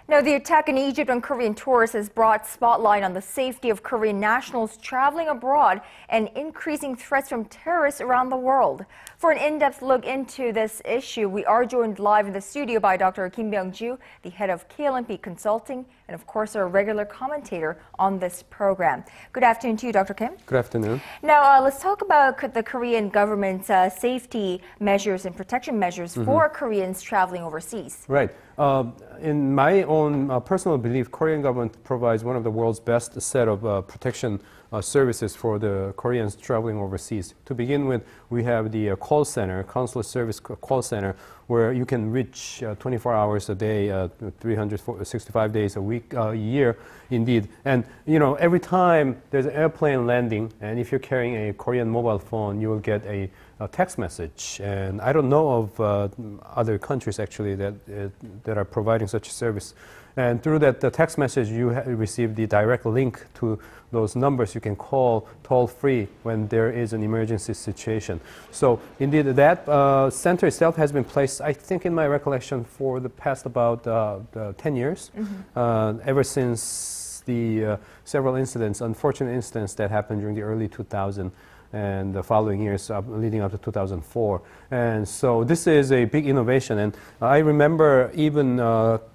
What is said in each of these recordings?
Now, the attack in Egypt on Korean tourists has brought spotlight on the safety of Korean nationals traveling abroad and increasing threats from terrorists around the world. For an in-depth look into this issue, we are joined live in the studio by Dr. Byoung-joo, the head of KL&P Consulting, and of course our regular commentator on this program. Good afternoon to you, Dr. Kim. Good afternoon. Now, let's talk about the Korean government's safety measures and protection measures for Koreans traveling overseas. Right. In my own personal belief, Korean government provides one of the world's best set of protection services for the Koreans traveling overseas. To begin with, we have the call center, consular service call center, where you can reach 24 hours a day, 365 days a week, a year, indeed. And you know, every time there's an airplane landing, and if you're carrying a Korean mobile phone, you will get a text message. And I don't know of other countries actually that are providing such a service. And through that the text message, you receive the direct link to those numbers you can call toll-free when there is an emergency situation. So indeed, that center itself has been placed, I think in my recollection, for the past about 10 years, ever since the several incidents, unfortunate incidents that happened during the early 2000s and the following years leading up to 2004. And so this is a big innovation. And I remember even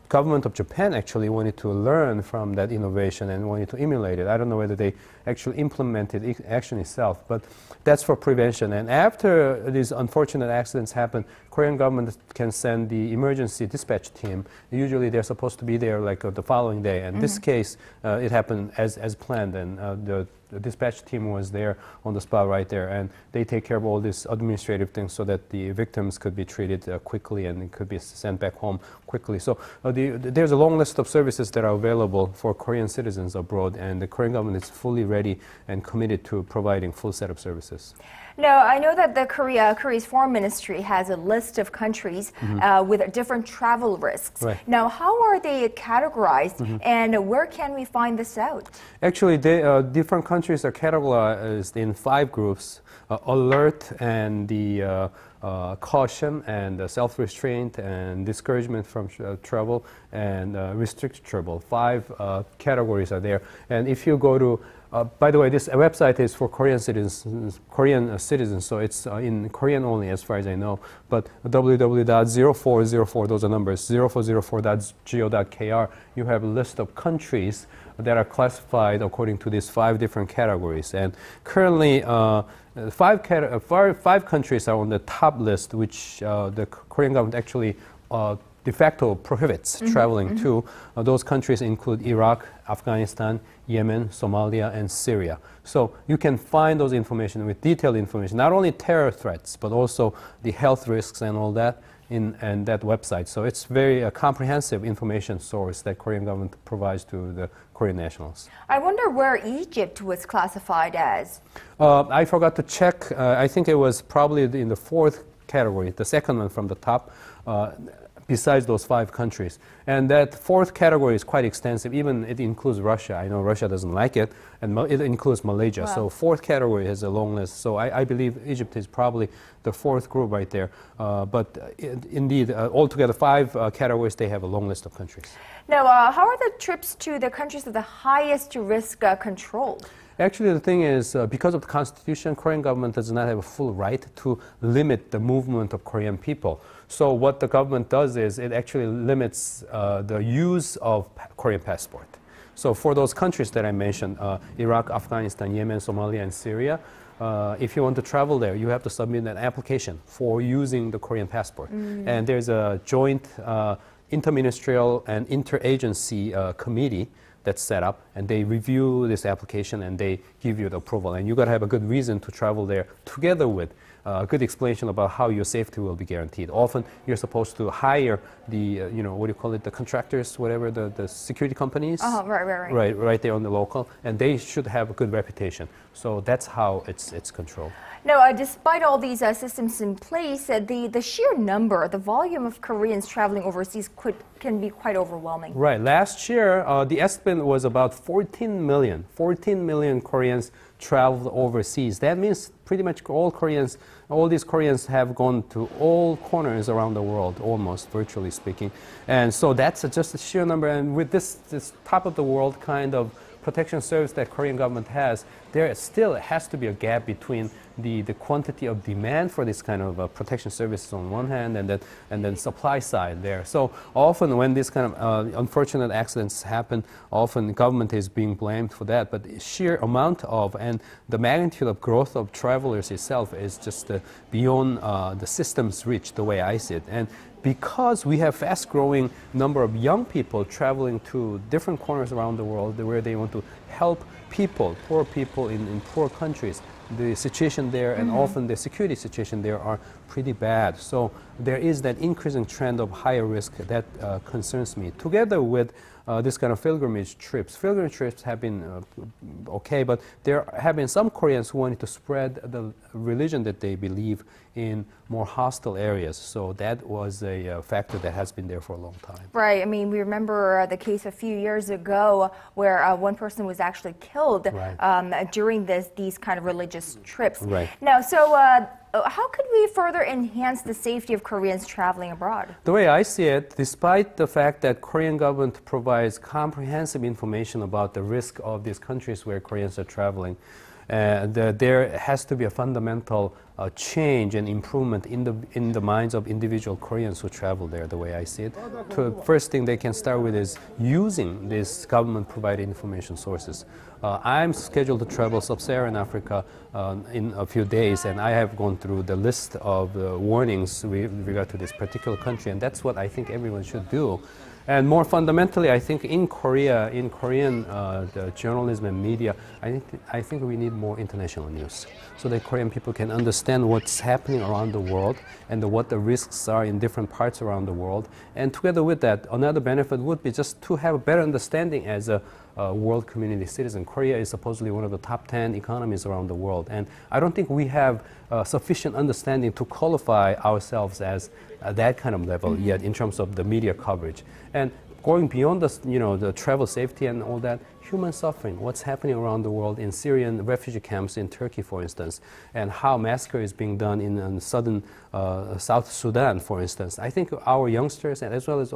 government of Japan actually wanted to learn from that innovation and wanted to emulate it. I don't know whether they actually implemented action itself, but that's for prevention. And after these unfortunate accidents happen, Korean government can send the emergency dispatch team. Usually they're supposed to be there like the following day. And in this case, it happened as planned, and the dispatch team was there on the spot right there, and they take care of all these administrative things so that the victims could be treated quickly and could be sent back home quickly. So there's a long list of services that are available for Korean citizens abroad, and the Korean government is fully ready and committed to providing full set of services. Now, I know that the Korea's foreign ministry has a list of countries with different travel risks. Right. Now, how are they categorized, and where can we find this out? Actually, different countries are categorized in 5 groups: alert, and the caution, and self-restraint, and discouragement from travel, and restricted travel. 5 categories are there. And if you go to by the way, this website is for Korean citizens, so it's in Korean only as far as I know. But www.0404, those are numbers, 0404.go.kr, you have a list of countries that are classified according to these 5 different categories. And currently, 5 countries are on the top list, which the Korean government actually de facto prohibits traveling to. Those countries include Iraq, Afghanistan, Yemen, Somalia, and Syria. So you can find those information with detailed information, not only terror threats, but also the health risks and all that in that website. So it's very comprehensive information source that Korean government provides to the Korean nationals. I wonder where Egypt was classified as. I forgot to check. I think it was probably in the 4th category, the second one from the top. Besides those 5 countries. And that 4th category is quite extensive. Even it includes Russia. I know Russia doesn't like it. And it includes Malaysia. Wow. So 4th category has a long list. So I believe Egypt is probably the 4th group right there. But indeed, altogether 5 categories, they have a long list of countries. Now, how are the trips to the countries with the highest risk controlled? Actually, the thing is, because of the Constitution, Korean government does not have a full right to limit the movement of Korean people. So what the government does is it actually limits the use of Korean passport. So for those countries that I mentioned, Iraq, Afghanistan, Yemen, Somalia, and Syria, if you want to travel there, you have to submit an application for using the Korean passport. And there's a joint interministerial and interagency committee that's set up, and they review this application and they give you the approval. And you got to have a good reason to travel there, together with a good explanation about how your safety will be guaranteed. Often you're supposed to hire the, what do you call it, the contractors, whatever, the security companies. Right there on the local, and they should have a good reputation. So that's how it's controlled. Now, despite all these systems in place, the sheer number, the volume of Koreans traveling overseas can be quite overwhelming. Right. Last year, the estimate was about 14 million Koreans traveled overseas. That means pretty much all these Koreans have gone to all corners around the world, almost, virtually speaking. And so that's just a sheer number. And with this top of the world kind of protection service that Korean government has, there still has to be a gap between the quantity of demand for this kind of protection services on one hand, and then supply side there. So often when these kind of unfortunate accidents happen, often the government is being blamed for that. But the sheer amount of and the magnitude of growth of travelers itself is just beyond the system's reach, the way I see it. And because we have fast-growing number of young people traveling to different corners around the world where they want to help people, poor people in poor countries, the situation there and often the security situation there are pretty bad. So there is that increasing trend of higher risk that concerns me. Together with this kind of pilgrimage trips have been okay, but there have been some Koreans who wanted to spread the religion that they believe in more hostile areas. So that was a factor that has been there for a long time. Right. I mean, we remember the case a few years ago where one person was actually killed during these kind of religious trips. Right. Now, so how could we further enhance the safety of Koreans traveling abroad? The way I see it, despite the fact that Korean government provides comprehensive information about the risk of these countries where Koreans are traveling, there has to be a fundamental change and improvement in the minds of individual Koreans who travel there, the way I see it. First thing they can start with is using these government-provided information sources. I'm scheduled to travel sub-Saharan Africa in a few days, and I have gone through the list of warnings with regard to this particular country, and that's what I think everyone should do. And more fundamentally, I think in Korea, in Korean the journalism and media, I think we need more international news so that Korean people can understand what's happening around the world and what the risks are in different parts around the world. And together with that, another benefit would be just to have a better understanding as a world community citizen. Korea is supposedly one of the top 10 economies around the world, and I don't think we have sufficient understanding to qualify ourselves as that kind of level yet in terms of the media coverage. And going beyond the travel safety and all that, human suffering, what's happening around the world in Syrian refugee camps in Turkey, for instance, and how massacre is being done in southern South Sudan, for instance. I think our youngsters, and as well as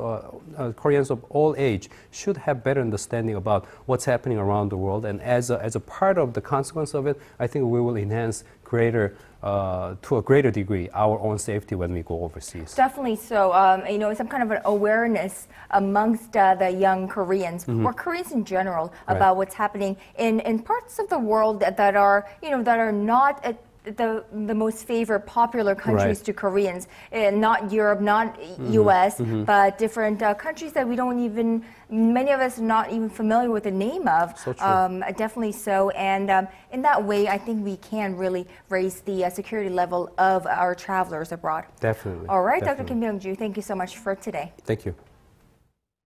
Koreans of all age, should have better understanding about what's happening around the world. And as a part of the consequence of it, I think we will enhance to a greater degree our own safety when we go overseas. Definitely so. Some kind of an awareness amongst the young Koreans or Koreans in general about what's happening in parts of the world that are not the most favorite popular countries to Koreans, not Europe, not US, but different countries that we don't even, many of us are not even familiar with the name of. So true. Definitely so. And in that way, I think we can really raise the security level of our travelers abroad. Definitely. All right, definitely. Dr. Kim Byoung-joo, thank you so much for today. Thank you.